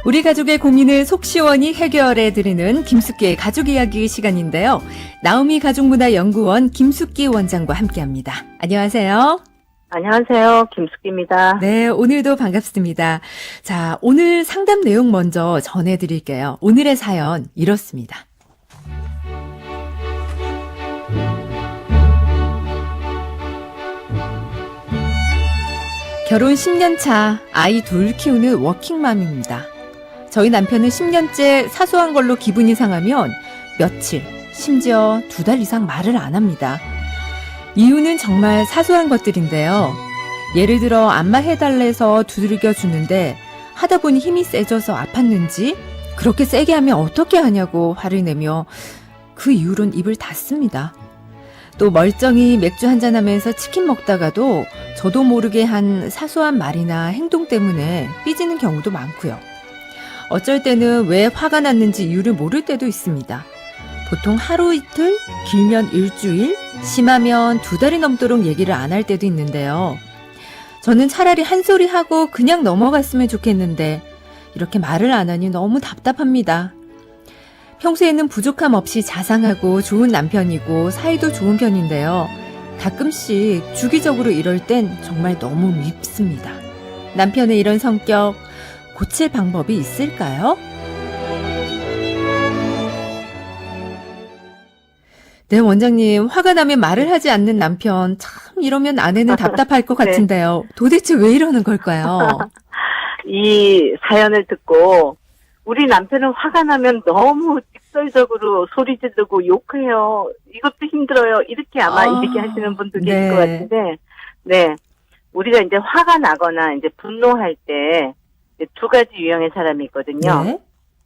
우리 가족의 고민을 속 시원히 해결해 드리는 김숙기의 가족 이야기 시간인데요. 나우미 가족문화연구원 김숙기 원장과 함께합니다. 안녕하세요. 안녕하세요. 김숙기입니다. 네, 오늘도 반갑습니다. 자, 오늘 상담 내용 먼저 전해드릴게요. 오늘의 사연 이렇습니다. 결혼 10년 차 아이 둘 키우는 워킹맘입니다. 저희 남편은 10년째 사소한 걸로 기분이 상하면 며칠, 심지어 2달 이상 말을 안 합니다. 이유는 정말 사소한 것들인데요. 예를 들어 안마 해달래서 두들겨 주는데 하다 보니 힘이 세져서 아팠는지 그렇게 세게 하면 어떻게 하냐고 화를 내며 그 이후론 입을 닫습니다. 또 멀쩡히 맥주 한잔하면서 치킨 먹다가도 저도 모르게 한 사소한 말이나 행동 때문에 삐지는 경우도 많고요. 어쩔 때는 왜 화가 났는지 이유를 모를 때도 있습니다. 보통 하루 이틀, 길면 일주일, 심하면 2달이 넘도록 얘기를 안 할 때도 있는데요. 저는 차라리 한 소리 하고 그냥 넘어갔으면 좋겠는데 이렇게 말을 안 하니 너무 답답합니다. 평소에는 부족함 없이 자상하고 좋은 남편이고 사이도 좋은 편인데요. 가끔씩 주기적으로 이럴 땐 정말 너무 밉습니다. 남편의 이런 성격 고칠 방법이 있을까요? 네, 원장님, 화가 나면 말을 하지 않는 남편, 참 이러면 아내는 답답할 것 네. 같은데요. 도대체 왜 이러는 걸까요? 이 사연을 듣고 우리 남편은 화가 나면 너무 직설적으로 소리 지르고 욕해요. 이것도 힘들어요. 이렇게 아마 얘기하시는 분도 계실 것 같은데, 네. 우리가 이제 화가 나거나 이제 분노할 때 이제 2가지 유형의 사람이 있거든요. 네.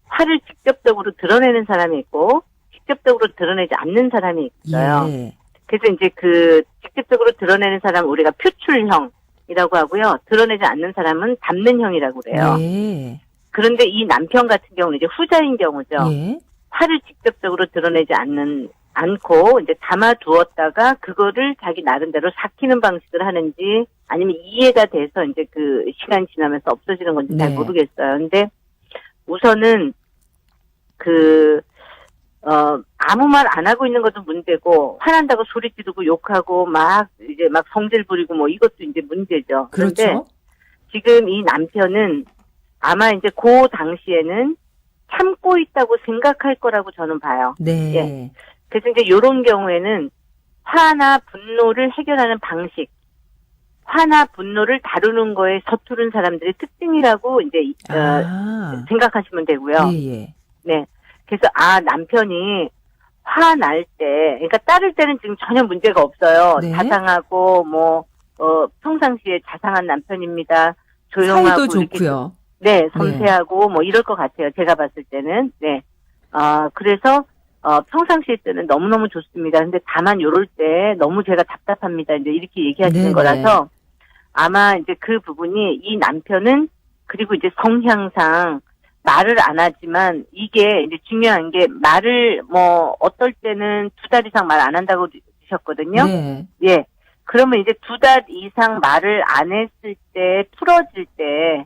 화를 직접적으로 드러내는 사람이 있고, 직접적으로 드러내지 않는 사람이 있어요. 예. 그래서 이제 그 직접적으로 드러내는 사람은 우리가 표출형이라고 하고요. 드러내지 않는 사람은 담는 형이라고 그래요. 예. 그런데 이 남편 같은 경우는 이제 후자인 경우죠. 예. 화를 직접적으로 드러내지 않고 이제 담아두었다가 그거를 자기 나름대로 삭히는 방식을 하는지 아니면 이해가 돼서 이제 그 시간 지나면서 없어지는 건지 잘 네. 모르겠어요. 근데 우선은 아무 말 안 하고 있는 것도 문제고, 화난다고 소리 지르고 욕하고 막 성질 부리고 뭐 이것도 이제 문제죠. 그런데 그렇죠. 지금 이 남편은 아마 이제 그 당시에는 참고 있다고 생각할 거라고 저는 봐요. 네. 예. 그래서 이제 이런 경우에는 화나 분노를 해결하는 방식, 화나 분노를 다루는 거에 서투른 사람들의 특징이라고 이제 생각하시면 되고요. 예. 네. 그래서 남편이 화날 때, 그러니까 따를 때는 지금 전혀 문제가 없어요. 네. 자상하고 평상시에 자상한 남편입니다. 조용하고 사이도 이렇게 좋고요. 네, 섬세하고 뭐 이럴 것 같아요. 제가 봤을 때는. 네. 그래서 평상시에 때는 너무너무 좋습니다. 근데 다만 요럴 때 너무 제가 답답합니다. 이제 이렇게 얘기하시는 네네. 거라서 아마 이제 그 부분이 이 남편은 그리고 이제 성향상 말을 안 하지만 이게 이제 중요한 게 말을 어떨 때는 2달 이상 말 안 한다고 하셨거든요. 네. 예. 그러면 이제 2달 이상 말을 안 했을 때 풀어질 때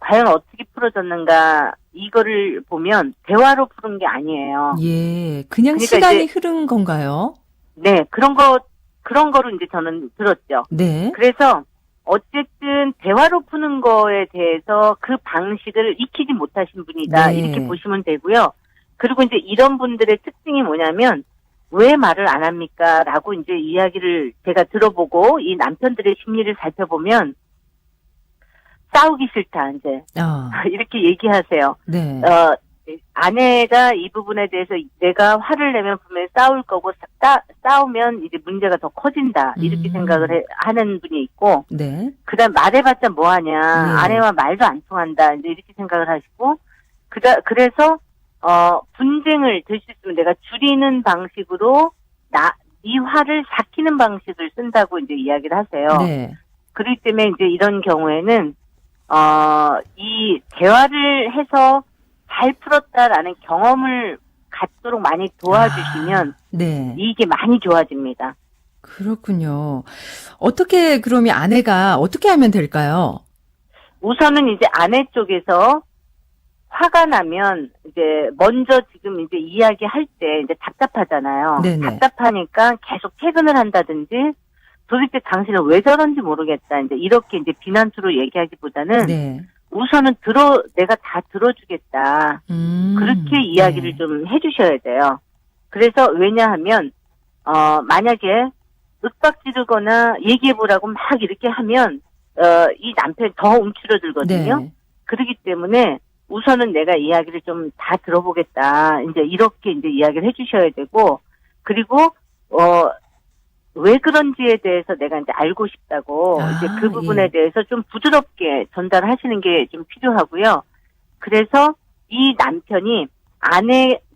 과연 어떻게 풀어졌는가 이거를 보면 대화로 푸는 게 아니에요. 예. 그냥 그러니까 시간이 이제 흐른 건가요? 네, 그런 거로 이제 저는 들었죠. 네. 그래서 어쨌든 대화로 푸는 거에 대해서 그 방식을 익히지 못하신 분이다. 네. 이렇게 보시면 되고요. 그리고 이제 이런 분들의 특징이 뭐냐면 왜 말을 안 합니까? 라고 이제 이야기를 제가 들어보고 이 남편들의 심리를 살펴보면 싸우기 싫다, 이제. 이렇게 얘기하세요. 네. 아내가 이 부분에 대해서 내가 화를 내면 분명히 싸울 거고, 싸우면 이제 문제가 더 커진다. 이렇게 생각을 하는 분이 있고, 네. 그 다음 말해봤자 뭐하냐. 네. 아내와 말도 안 통한다. 이제 이렇게 생각을 하시고, 그래서, 분쟁을 될 수 있으면 내가 줄이는 방식으로, 이 화를 삭히는 방식을 쓴다고 이제 이야기를 하세요. 네. 그렇기 때문에 이제 이런 경우에는, 이 대화를 해서 잘 풀었다라는 경험을 갖도록 많이 도와주시면 네. 이게 많이 좋아집니다. 그렇군요. 어떻게 그러면 아내가 어떻게 하면 될까요? 우선은 이제 아내 쪽에서 화가 나면 이제 먼저 지금 이제 이야기할 때 이제 답답하잖아요. 네네. 답답하니까 계속 퇴근을 한다든지 도대체 당신은 왜 저런지 모르겠다. 이제 이렇게 이제 비난투로 얘기하기보다는 네. 우선은 내가 다 들어주겠다. 그렇게 이야기를 네. 좀 해주셔야 돼요. 그래서 왜냐하면 만약에 윽박지르거나 얘기해보라고 막 이렇게 하면 이 남편이 더 움츠러들거든요. 네. 그렇기 때문에 우선은 내가 이야기를 좀 다 들어보겠다. 이제 이렇게 이제 이야기를 해주셔야 되고, 그리고 왜 그런지에 대해서 내가 이제 알고 싶다고 이제 그 부분에 예. 대해서 좀 부드럽게 전달하시는 게 좀 필요하고요. 그래서 이 남편이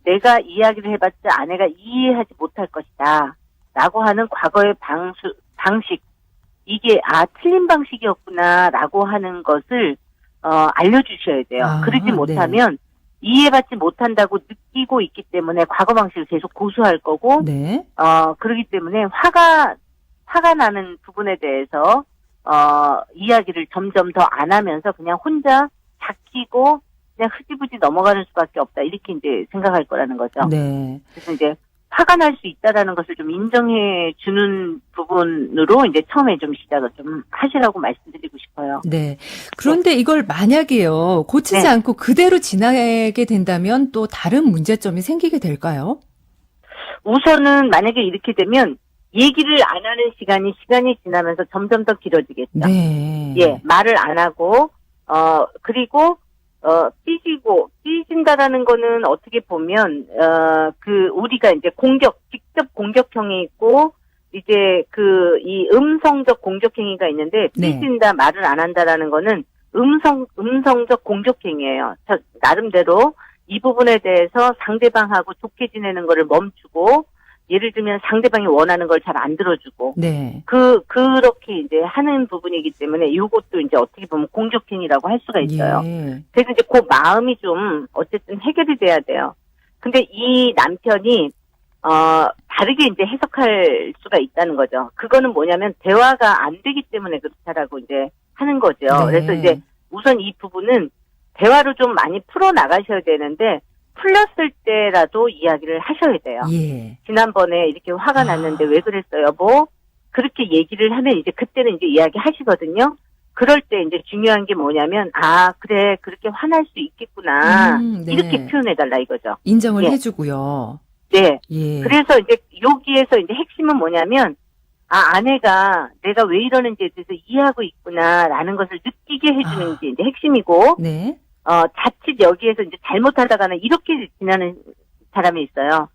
내가 이야기를 해봤자 아내가 이해하지 못할 것이다. 라고 하는 과거의 방식, 이게, 틀린 방식이었구나, 라고 하는 것을, 알려주셔야 돼요. 그러지 못하면, 이해받지 못한다고 느끼고 있기 때문에 과거 방식을 계속 고수할 거고, 네. 그러기 때문에 화가 나는 부분에 대해서, 이야기를 점점 더 안 하면서 그냥 혼자 작히고, 그냥 흐지부지 넘어가는 수밖에 없다. 이렇게 이제 생각할 거라는 거죠. 네. 그래서 이제 화가 날 수 있다라는 것을 좀 인정해 주는 부분으로 이제 처음에 좀 시작을 좀 하시라고 말씀드리고 싶어요. 네. 그런데 이걸 만약에요, 고치지 네. 않고 그대로 지나게 된다면 또 다른 문제점이 생기게 될까요? 우선은 만약에 이렇게 되면 얘기를 안 하는 시간이 지나면서 점점 더 길어지겠죠. 네. 예, 말을 안 하고, 그리고, 삐진다라는 거는 어떻게 보면, 우리가 이제 직접 공격형이 있고, 이제 이 음성적 공격행위가 있는데, 네. 삐진다, 말을 안 한다라는 거는 음성적 공격행위예요. 나름대로 이 부분에 대해서 상대방하고 좋게 지내는 거를 멈추고, 예를 들면 상대방이 원하는 걸 잘 안 들어주고, 네. 그렇게 이제 하는 부분이기 때문에 이것도 이제 어떻게 보면 공격행위라고 할 수가 있어요. 예. 그래서 이제 그 마음이 좀 어쨌든 해결이 돼야 돼요. 근데 이 남편이, 다르게 이제 해석할 수가 있다는 거죠. 그거는 뭐냐면 대화가 안 되기 때문에 그렇다라고 이제 하는 거죠. 네. 그래서 이제 우선 이 부분은 대화로 좀 많이 풀어 나가셔야 되는데, 풀렸을 때라도 이야기를 하셔야 돼요. 예. 지난번에 이렇게 화가 났는데 왜 그랬어요, 여보? 그렇게 얘기를 하면 이제 그때는 이제 이야기 하시거든요. 그럴 때 이제 중요한 게 뭐냐면, 그래, 그렇게 화날 수 있겠구나. 네. 이렇게 표현해달라 이거죠. 인정을 예. 해주고요. 네. 예. 그래서 이제 여기에서 이제 핵심은 뭐냐면, 아내가 내가 왜 이러는지에 대해서 이해하고 있구나라는 것을 느끼게 해주는 게 이제 핵심이고, 네. 자칫 여기에서 이제 잘못하다가는 이렇게 지나는 사람이 있어요.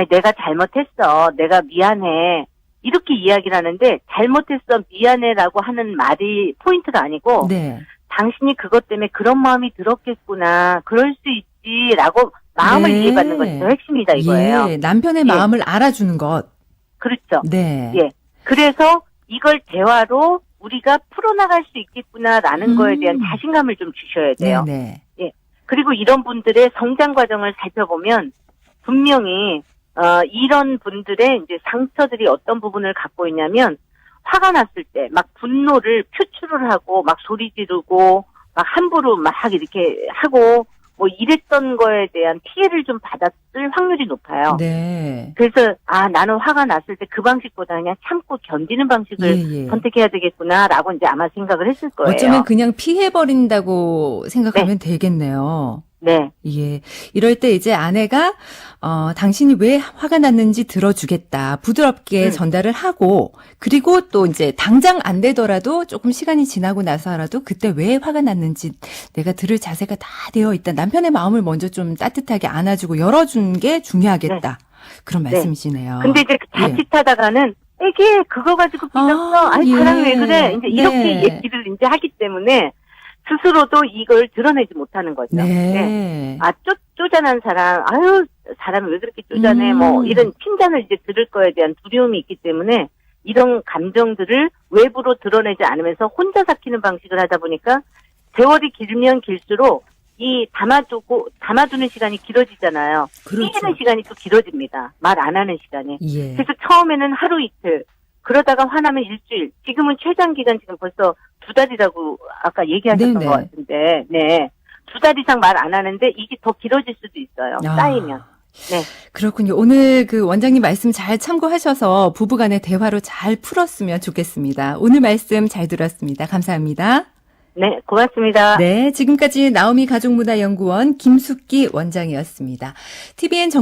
내가 잘못했어. 내가 미안해. 이렇게 이야기를 하는데, 잘못했어. 미안해라고 하는 말이 포인트가 아니고, 네. 당신이 그것 때문에 그런 마음이 들었겠구나. 그럴 수 있지라고 마음을 네. 이해받는 것이 더 핵심이다 이거예요. 예. 남편의 예. 마음을 알아주는 것. 그렇죠. 네. 예. 그래서 이걸 대화로 우리가 풀어나갈 수 있겠구나라는 거에 대한 자신감을 좀 주셔야 돼요. 네네. 예. 그리고 이런 분들의 성장 과정을 살펴보면 분명히 이런 분들의 이제 상처들이 어떤 부분을 갖고 있냐면, 화가 났을 때 막 분노를 표출을 하고 막 소리 지르고 막 함부로 막 이렇게 하고 뭐 이랬던 거에 대한 피해를 좀 받았을 확률이 높아요. 네. 그래서 나는 화가 났을 때 그 방식보다 그냥 참고 견디는 방식을 예. 선택해야 되겠구나라고 이제 아마 생각을 했을 거예요. 어쩌면 그냥 피해버린다고 생각하면 되겠네요. 네. 예. 이럴 때 이제 아내가, 당신이 왜 화가 났는지 들어주겠다. 부드럽게 전달을 하고, 그리고 또 이제 당장 안 되더라도 조금 시간이 지나고 나서라도 그때 왜 화가 났는지 내가 들을 자세가 다 되어 있다. 남편의 마음을 먼저 좀 따뜻하게 안아주고 열어주는 게 중요하겠다. 그런 말씀이시네요. 근데 이제 자칫하다가는 애기 그거 가지고 삐졌어. 사람이 왜 그래? 이제 이렇게 얘기를 이제 하기 때문에 스스로도 이걸 드러내지 못하는 거죠. 네. 쪼잔한 사람, 사람이 왜 그렇게 쪼잔해? 뭐 이런 핀잔을 이제 들을 거에 대한 두려움이 있기 때문에 이런 감정들을 외부로 드러내지 않으면서 혼자 삭히는 방식을 하다 보니까 세월이 길면 길수록 이 담아두는 시간이 길어지잖아요. 그렇죠. 이기는 시간이 또 길어집니다. 말 안 하는 시간이. 예. 그래서 처음에는 하루 이틀, 그러다가 화나면 일주일, 지금은 최장 기간 지금 벌써 2달이라고 아까 얘기하셨던 네네. 것 같은데, 네. 2달 이상 말 안 하는데 이게 더 길어질 수도 있어요. 아. 쌓이면. 네. 그렇군요. 오늘 그 원장님 말씀 잘 참고하셔서 부부간의 대화로 잘 풀었으면 좋겠습니다. 오늘 말씀 잘 들었습니다. 감사합니다. 네, 고맙습니다. 네, 지금까지 나오미 가족문화연구원 김숙기 원장이었습니다. TVN